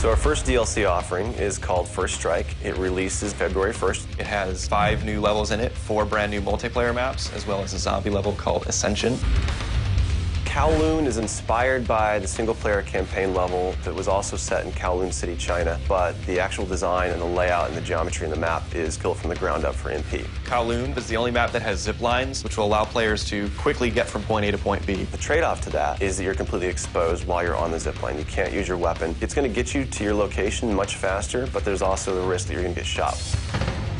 So our first DLC offering is called First Strike. It releases February 1st. It has 5 new levels in it, 4 brand new multiplayer maps, as well as a zombie level called Ascension. Kowloon is inspired by the single-player campaign level that was also set in Kowloon City, China, but the actual design and the layout and the geometry in the map is built from the ground up for MP. Kowloon is the only map that has zip lines, which will allow players to quickly get from point A to point B. The trade-off to that is that you're completely exposed while you're on the zip line. You can't use your weapon. It's going to get you to your location much faster, but there's also the risk that you're going to get shot.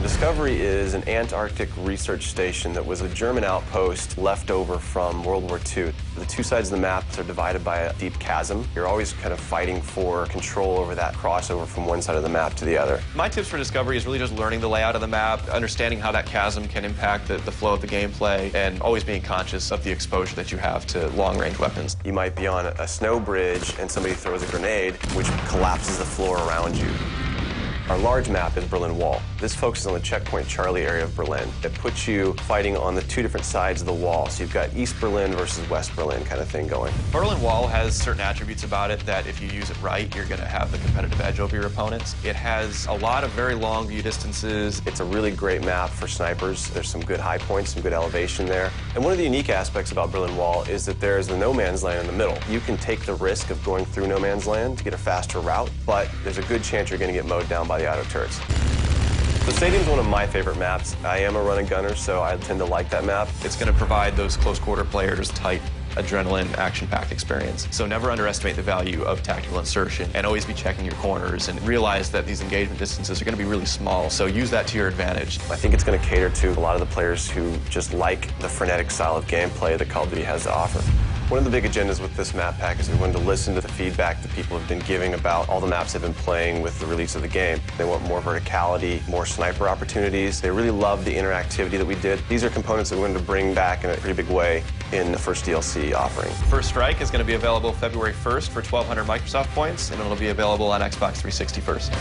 Discovery is an Antarctic research station that was a German outpost left over from World War II. The two sides of the map are divided by a deep chasm. You're always kind of fighting for control over that crossover from one side of the map to the other. My tips for Discovery is really just learning the layout of the map, understanding how that chasm can impact the flow of the gameplay, and always being conscious of the exposure that you have to long-range weapons. You might be on a snow bridge and somebody throws a grenade, which collapses the floor around you. Our large map is Berlin Wall. This focuses on the checkpoint Charlie area of Berlin. It puts you fighting on the two different sides of the wall. So you've got East Berlin versus West Berlin kind of thing going. Berlin Wall has certain attributes about it that if you use it right, you're going to have the competitive edge over your opponents. It has a lot of very long view distances. It's a really great map for snipers. There's some good high points, some good elevation there. And one of the unique aspects about Berlin Wall is that there's the no man's land in the middle. You can take the risk of going through no man's land to get a faster route, but there's a good chance you're going to get mowed down by the auto turrets. The stadium's one of my favorite maps. I am a run and gunner, so I tend to like that map. It's going to provide those close quarter players tight adrenaline, action-packed experience. So never underestimate the value of tactical insertion, and always be checking your corners and realize that these engagement distances are going to be really small, so use that to your advantage. I think it's going to cater to a lot of the players who just like the frenetic style of gameplay that Call of Duty has to offer. One of the big agendas with this map pack is we wanted to listen to the feedback that people have been giving about all the maps they've been playing with the release of the game. They want more verticality, more sniper opportunities. They really love the interactivity that we did. These are components that we wanted to bring back in a pretty big way in the first DLC offering. First Strike is going to be available February 1st for 1,200 Microsoft points, and it'll be available on Xbox 360 first.